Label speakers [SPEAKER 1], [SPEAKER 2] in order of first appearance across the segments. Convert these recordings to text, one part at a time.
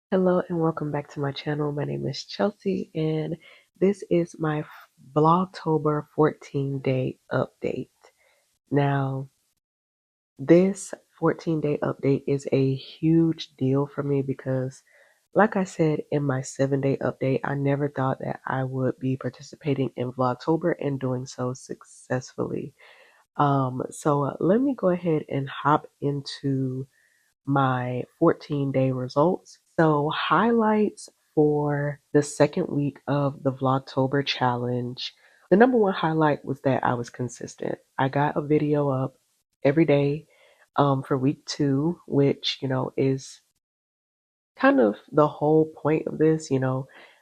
[SPEAKER 1] Hello and welcome back to my channel. My name is Chelsea and this is my Vlogtober 14-day update. Now, this 14-day update is a huge deal for me because, like I said in my 7-day update, I never thought that I would be participating in Vlogtober and doing so successfully. So let me go ahead and hop into my 14-day results. So, highlights for the second week of the Vlogtober challenge. The number one highlight was that I was consistent. I got a video up every day for week 2, which, is kind of the whole point of this,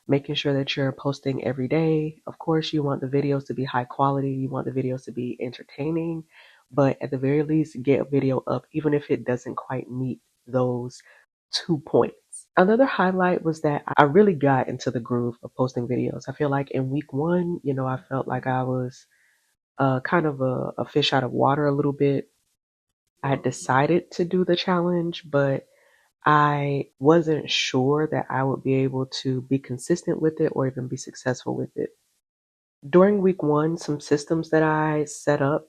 [SPEAKER 1] making sure that you're posting every day. Of course, you want the videos to be high quality, you want the videos to be entertaining, but at the very least, get a video up, even if it doesn't quite meet those 2 points. Another highlight was that I really got into the groove of posting videos. I feel like in week 1, I felt like I was kind of a fish out of water a little bit. I had decided to do the challenge, but I wasn't sure that I would be able to be consistent with it or even be successful with it. During week 1, some systems that I set up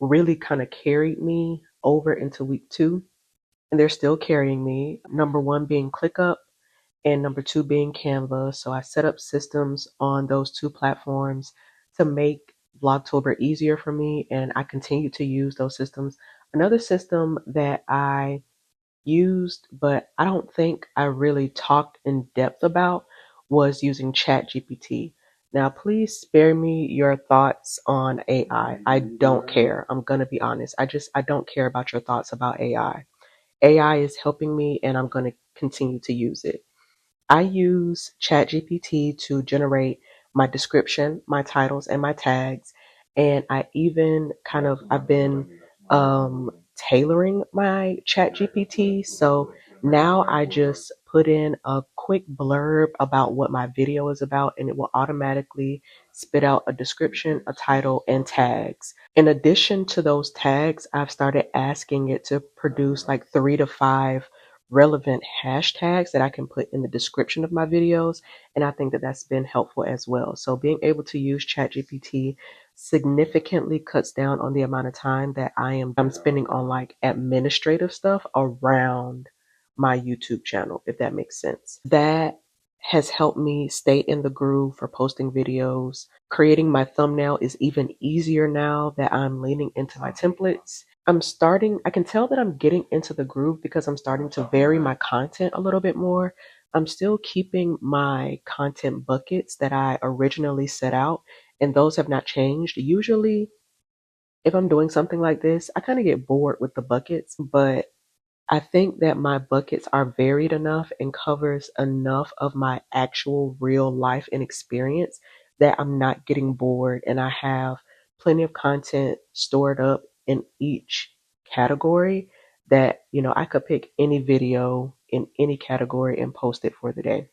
[SPEAKER 1] really kind of carried me over into week 2, and they're still carrying me. Number 1 being ClickUp, and number 2 being Canva. So I set up systems on those 2 platforms to make Vlogtober easier for me, and I continue to use those systems. Another system that I used, but I don't think I really talked in depth about, was using ChatGPT. Now, please spare me your thoughts on AI. I don't care. I'm going to be honest. I don't care about your thoughts about AI. AI is helping me and I'm going to continue to use it. I use ChatGPT to generate my description, my titles, and my tags. And I've been tailoring my ChatGPT. So now I just put in a quick blurb about what my video is about, and it will automatically spit out a description, a title, and tags. In addition to those tags, I've started asking it to produce like 3 to 5 relevant hashtags that I can put in the description of my videos. And I think that that's been helpful as well. So being able to use ChatGPT significantly cuts down on the amount of time that I'm spending on like administrative stuff around my YouTube channel, if that makes sense. That has helped me stay in the groove for posting videos. Creating my thumbnail is even easier now that I'm leaning into my templates. I can tell that I'm getting into the groove because I'm starting to vary my content a little bit more. I'm still keeping my content buckets that I originally set out, and those have not changed. Usually, if I'm doing something like this, I kind of get bored with the buckets, but I think that my buckets are varied enough and covers enough of my actual real life and experience that I'm not getting bored, and I have plenty of content stored up in each category that, I could pick any video in any category and post it for the day.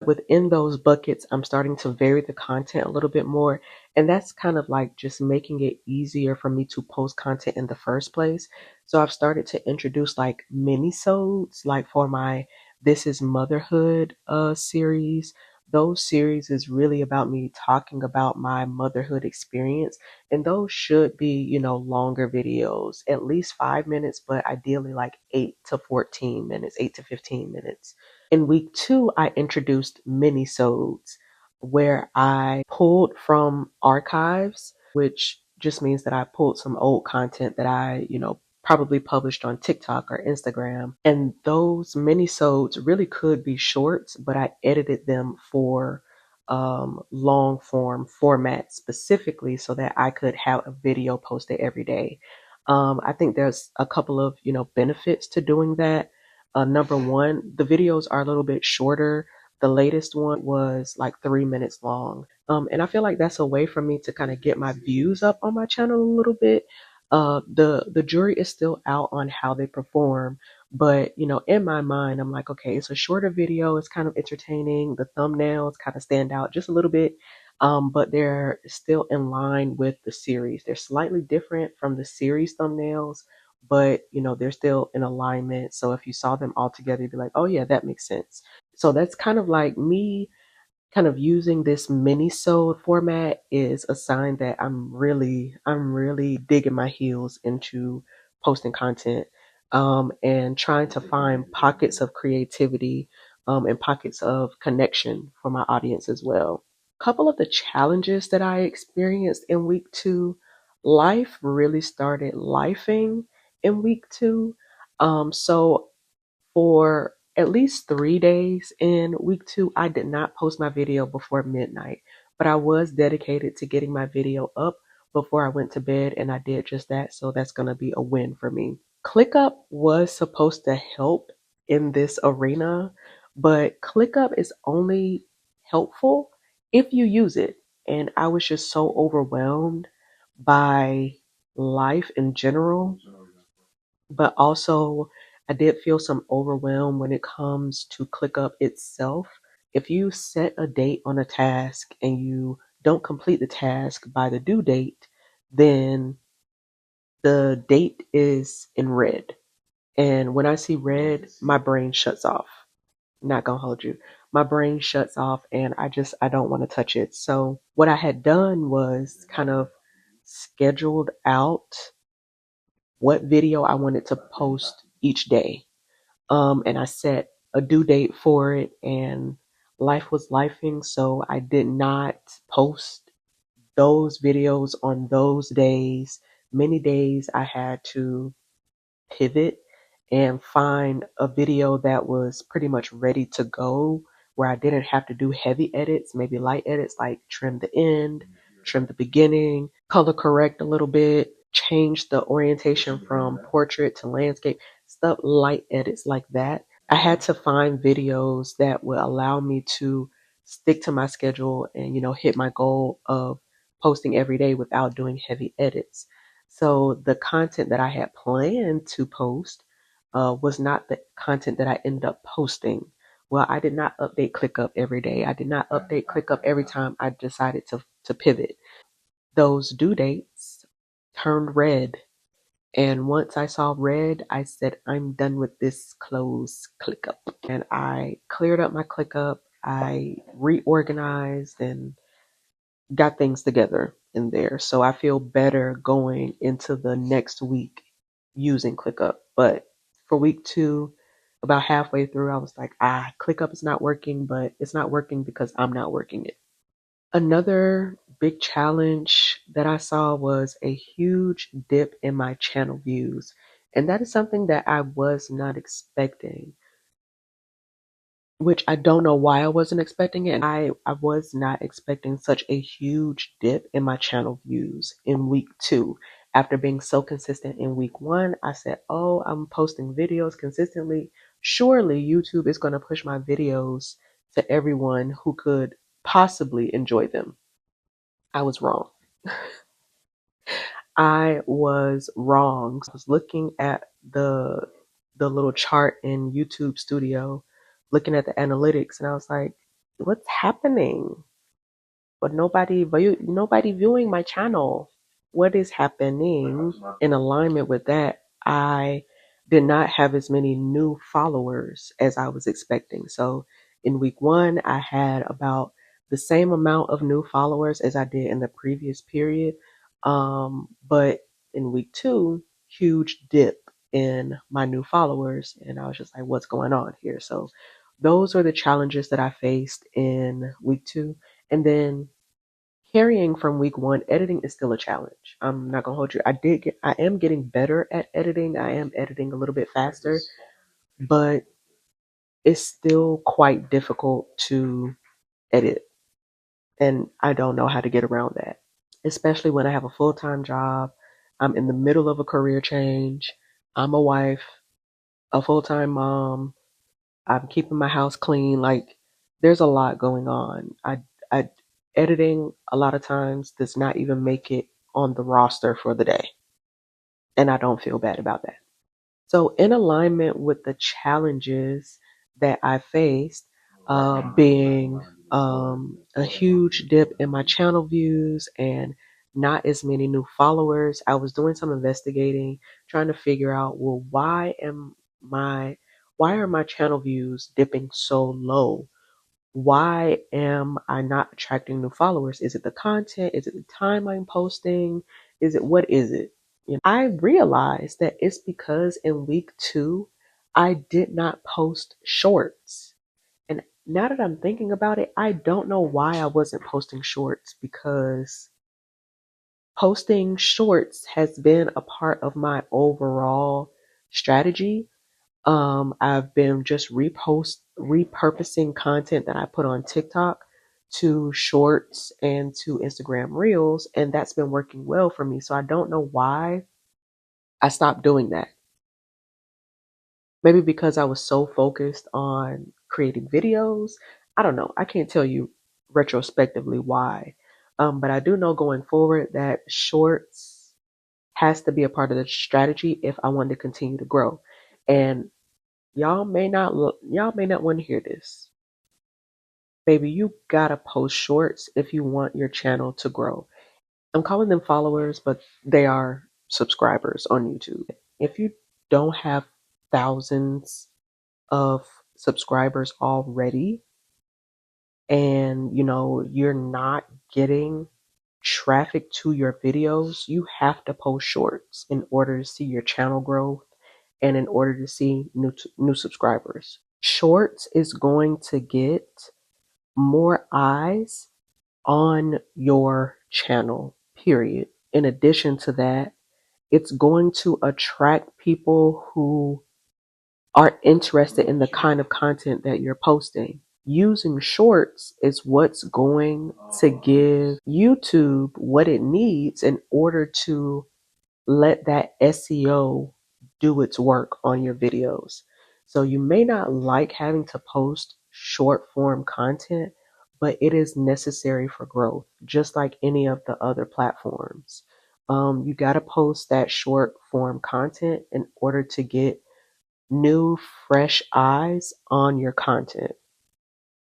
[SPEAKER 1] Within those buckets, I'm starting to vary the content a little bit more. And that's kind of like just making it easier for me to post content in the first place. So I've started to introduce like mini-sodes, like for my This is Motherhood series. Those series is really about me talking about my motherhood experience. And those should be, longer videos, at least 5 minutes, but ideally like 8 to 15 minutes, 8 to 15 minutes. In week 2, I introduced mini-sodes where I pulled from archives, which just means that I pulled some old content that I, probably published on TikTok or Instagram. And those mini-sodes really could be shorts, but I edited them for long form format specifically so that I could have a video posted every day. I think there's a couple of, benefits to doing that. Number one, the videos are a little bit shorter. The latest one was like 3 minutes long. And I feel like that's a way for me to kind of get my views up on my channel a little bit. The jury is still out on how they perform, but in my mind, I'm like, okay, it's a shorter video. It's kind of entertaining. The thumbnails kind of stand out just a little bit, but they're still in line with the series. They're slightly different from the series thumbnails, but they're still in alignment. So if you saw them all together, you'd be like, oh yeah, that makes sense. So that's kind of like me kind of using this mini-sode format is a sign that I'm really digging my heels into posting content, and trying to find pockets of creativity, and pockets of connection for my audience as well. Couple of the challenges that I experienced in week 2, life really started lifing in week 2. So for at least 3 days in week 2, I did not post my video before midnight, but I was dedicated to getting my video up before I went to bed, and I did just that. So that's going to be a win for me. ClickUp was supposed to help in this arena, but ClickUp is only helpful if you use it. And I was just so overwhelmed by life in general, but also I did feel some overwhelm when it comes to ClickUp itself. If you set a date on a task and you don't complete the task by the due date, then the date is in red. And when I see red, my brain shuts off. Not gonna hold you. My brain shuts off and I don't want to touch it. So what I had done was kind of scheduled out what video I wanted to post each day. And I set a due date for it, and life was lifing, so I did not post those videos on those days. Many days I had to pivot and find a video that was pretty much ready to go, where I didn't have to do heavy edits, maybe light edits like trim the end, trim the beginning, color correct a little bit, change the orientation from portrait to landscape, stuff, light edits like that. I had to find videos that would allow me to stick to my schedule and, hit my goal of posting every day without doing heavy edits. So the content that I had planned to post was not the content that I ended up posting. Well, I did not update ClickUp every day. I did not update ClickUp every time I decided to pivot. Those due dates turned red. And once I saw red, I said, I'm done with this close ClickUp. And I cleared up my ClickUp. I reorganized and got things together in there. So I feel better going into the next week using ClickUp. But for week 2, about halfway through, I was like, ClickUp is not working, but it's not working because I'm not working it. Another big challenge that I saw was a huge dip in my channel views. And that is something that I was not expecting, which I don't know why I wasn't expecting it. I was not expecting such a huge dip in my channel views in week 2. After being so consistent in week 1, I said, oh, I'm posting videos consistently. Surely YouTube is going to push my videos to everyone who could possibly enjoy them. I was wrong. I was wrong. I was looking at the little chart in YouTube Studio, looking at the analytics, and I was like, "What's happening?" But nobody viewing my channel. What is happening? In alignment with that, I did not have as many new followers as I was expecting. So in week 1, I had about the same amount of new followers as I did in the previous period. But in week 2, huge dip in my new followers, and I was just like, what's going on here? So those were the challenges that I faced in week 2. And then carrying from week 1, editing is still a challenge. I'm not gonna hold you. I am getting better at editing. I am editing a little bit faster, but it's still quite difficult to edit. And I don't know how to get around that, especially when I have a full-time job. I'm in the middle of a career change. I'm a wife, a full-time mom. I'm keeping my house clean. Like, there's a lot going on. I editing a lot of times does not even make it on the roster for the day, and I don't feel bad about that. So, in alignment with the challenges that I faced, being a huge dip in my channel views and not as many new followers. I was doing some investigating, trying to figure out, well, why are my channel views dipping so low? Why am I not attracting new followers? Is it the content? Is it the time I'm posting? What is it? I realized that it's because in week 2, I did not post shorts. And now that I'm thinking about it, I don't know why I wasn't posting shorts, because posting shorts has been a part of my overall strategy. I've been just repurposing content that I put on TikTok to shorts and to Instagram reels, and that's been working well for me. So I don't know why I stopped doing that. Maybe because I was so focused on creating videos. I don't know. I can't tell you retrospectively why. But I do know going forward that shorts has to be a part of the strategy if I want to continue to grow. And y'all may not want to hear this. Baby, you gotta post shorts if you want your channel to grow. I'm calling them followers, but they are subscribers on YouTube. If you don't have thousands of subscribers already, and you're not getting traffic to your videos, you have to post shorts in order to see your channel growth and in order to see new subscribers. Shorts is going to get more eyes on your channel, period. In addition to that, it's going to attract people who are interested in the kind of content that you're posting. Using shorts is what's going to give YouTube what it needs in order to let that SEO do its work on your videos. So you may not like having to post short form content, but it is necessary for growth, just like any of the other platforms. You got to post that short form content in order to get new, fresh eyes on your content.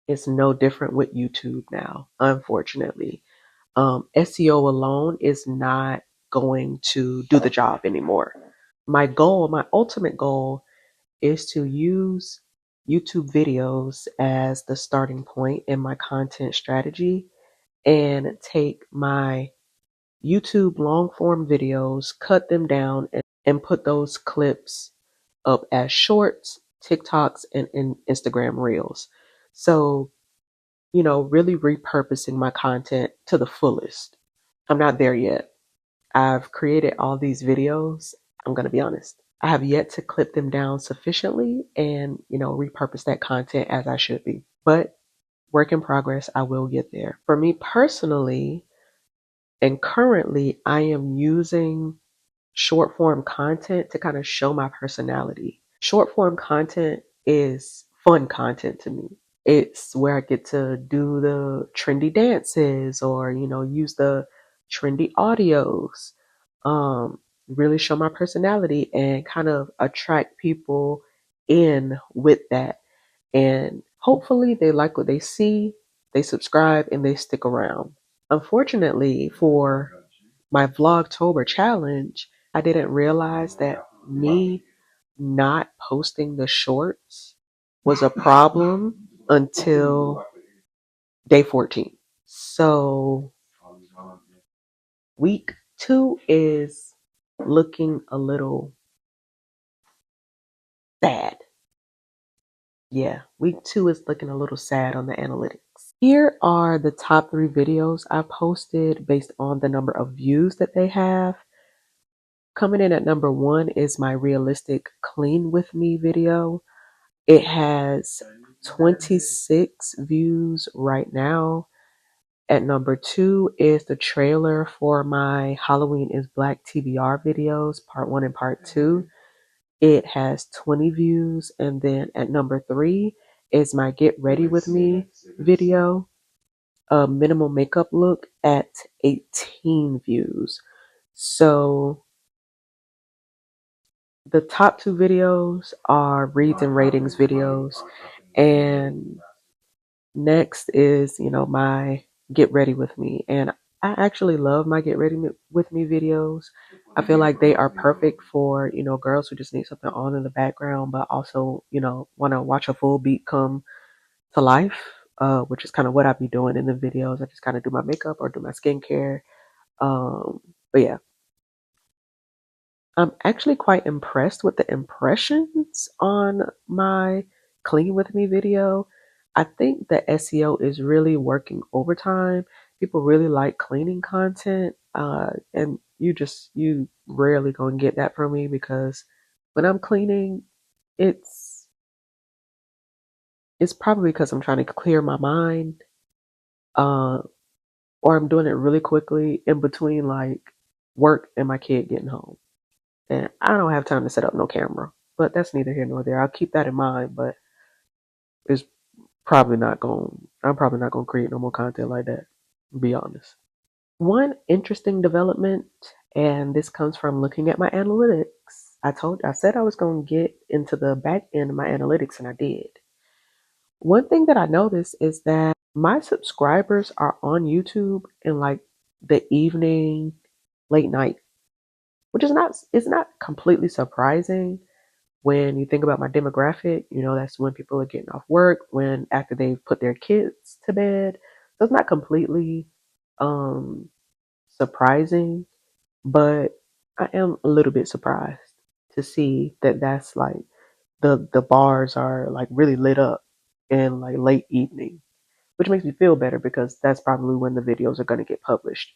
[SPEAKER 1] It's no different with YouTube now, unfortunately. SEO alone is not going to do the job anymore. My ultimate goal is to use YouTube videos as the starting point in my content strategy and take my YouTube long form videos, cut them down, and put those clips up as shorts, TikToks, and Instagram reels. So, really repurposing my content to the fullest. I'm not there yet. I've created all these videos. I'm going to be honest. I have yet to clip them down sufficiently and, repurpose that content as I should be. But work in progress, I will get there. For me personally, and currently, I am using short form content to kind of show my personality. Short form content is fun content to me. It's where I get to do the trendy dances or, use the trendy audios, really show my personality and kind of attract people in with that. And hopefully they like what they see, they subscribe, and they stick around. Unfortunately, for my Vlogtober challenge, I didn't realize that me not posting the shorts was a problem until day 14. So week 2 is looking a little sad. Yeah, week 2 is looking a little sad on the analytics. Here are the top 3 videos I posted based on the number of views that they have. Coming in at number 1 is my realistic clean with me video. It has 26 views right now. At number 2 is the trailer for my Halloween is Black TBR videos, part 1 and part 2. It has 20 views. And then at number 3 is my Get Ready With Me video, a minimal makeup look, at 18 views. So the top 2 videos are reads and ratings videos. And next is, my Get Ready With Me. And I actually love my get ready with me videos. I feel like they are perfect for, girls who just need something on in the background, but also, want to watch a full beat come to life, which is kind of what I be doing in the videos. I just kind of do my makeup or do my skincare. But yeah, I'm actually quite impressed with the impressions on my clean with me video. I think the SEO is really working overtime. People really like cleaning content, and you rarely gonna get that from me because when I'm cleaning, it's it's probably because I'm trying to clear my mind, uh, or I'm doing it really quickly in between like work and my kid getting home. And I don't have time to set up no camera, but that's neither here nor there. I'll keep that in mind, but it's I'm probably not going to create no more content like that, to be honest. One interesting development, and this comes from looking at my analytics. I said I was going to get into the back end of my analytics, and I did. One thing that I noticed is that my subscribers are on YouTube in like the evening, late night, which is not completely surprising when you think about my demographic. That's when people are getting off work, when after they've put their kids to bed. So it's not completely um surprising, but I am a little bit surprised to see that that's like the bars are like really lit up in like late evening, which makes me feel better because that's probably when the videos are going to get published.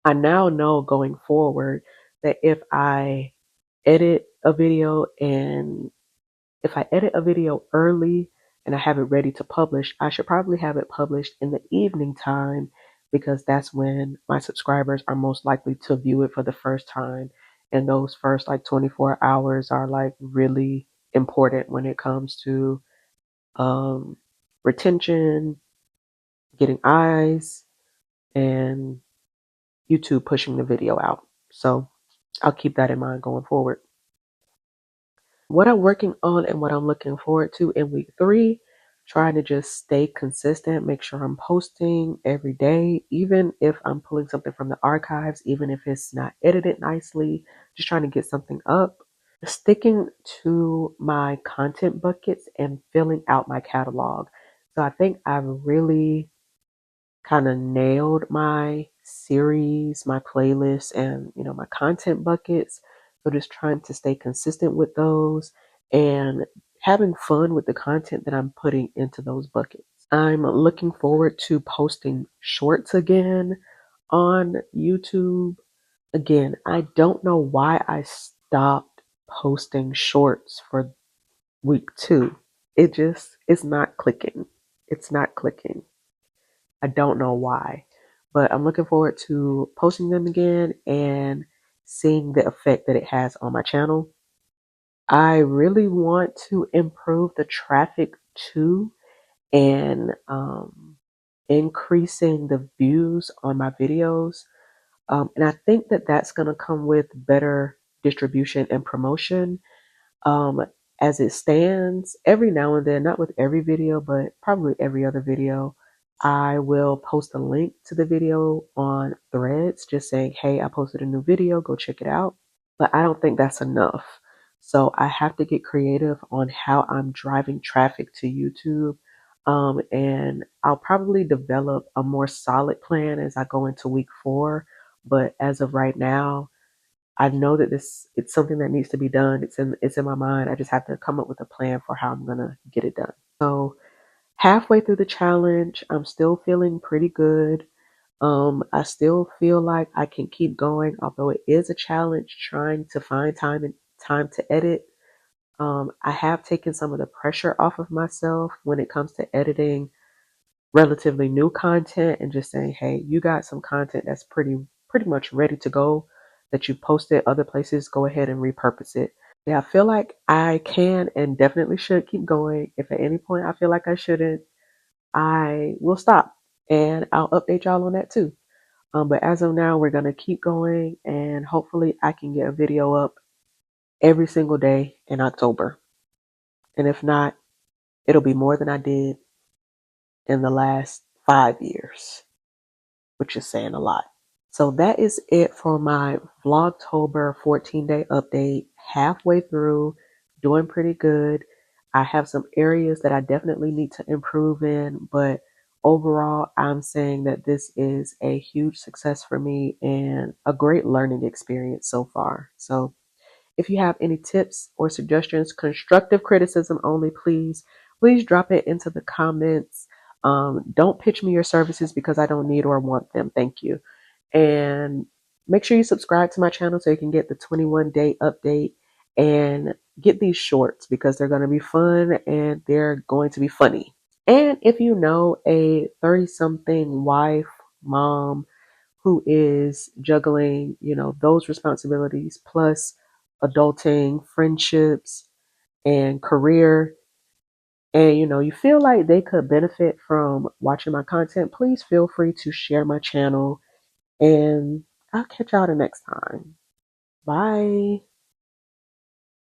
[SPEAKER 1] I now know going forward that edit a video and if I edit a video early and I have it ready to publish, I should probably have it published in the evening time because that's when my subscribers are most likely to view it for the first time. And those first like 24 hours are like really important when it comes to um, retention, getting eyes, and YouTube pushing the video out. So I'll keep that in mind going forward. What I'm working on and what I'm looking forward to in week 3, trying to just stay consistent, make sure I'm posting every day, even if I'm pulling something from the archives, even if it's not edited nicely, just trying to get something up. Sticking to my content buckets and filling out my catalog. So I think I've really kind of nailed my series, my playlists, and my content buckets. So just trying to stay consistent with those and having fun with the content that I'm putting into those buckets. I'm looking forward to posting shorts again on YouTube. Again, I don't know why I stopped posting shorts for week 2. It's not clicking. It's not clicking. I don't know why, but I'm looking forward to posting them again and seeing the effect that it has on my channel. I really want to improve the traffic too and increasing the views on my videos. And I think that that's going to come with better distribution and promotion. Um, as it stands, every now and then, not with every video, but probably every other video, I will post a link to the video on Threads, just saying, hey, I posted a new video, go check it out. But I don't think that's enough. So I have to get creative on how I'm driving traffic to YouTube. And I'll probably develop a more solid plan as I go into week 4. But as of right now, I know that it's something that needs to be done. It's in my mind. I just have to come up with a plan for how I'm gonna get it done. So halfway through the challenge, I'm still feeling pretty good. I still feel like I can keep going, although it is a challenge trying to find time to edit. I have taken some of the pressure off of myself when it comes to editing relatively new content and just saying, hey, you got some content that's pretty much ready to go that you posted other places, go ahead and repurpose it. Yeah, I feel like I can and definitely should keep going. If at any point I feel like I shouldn't, I will stop and I'll update y'all on that too. But as of now, we're gonna keep going and hopefully I can get a video up every single day in October. And if not, it'll be more than I did in the last 5 years. which is saying a lot. So that is it for my Vlogtober 14-day update. Halfway through, doing pretty good. I have some areas that I definitely need to improve in, but overall, I'm saying that this is a huge success for me and a great learning experience so far. So if you have any tips or suggestions, constructive criticism only, please drop it into the comments. Don't pitch me your services because I don't need or want them. Thank you. And make sure you subscribe to my channel so you can get the 21-day update and get these shorts because they're going to be fun and they're going to be funny. And if you know a 30-something wife, mom, who is juggling, those responsibilities plus adulting, friendships, and career, and you feel like they could benefit from watching my content, please feel free to share my channel and I'll catch y'all the next time. Bye.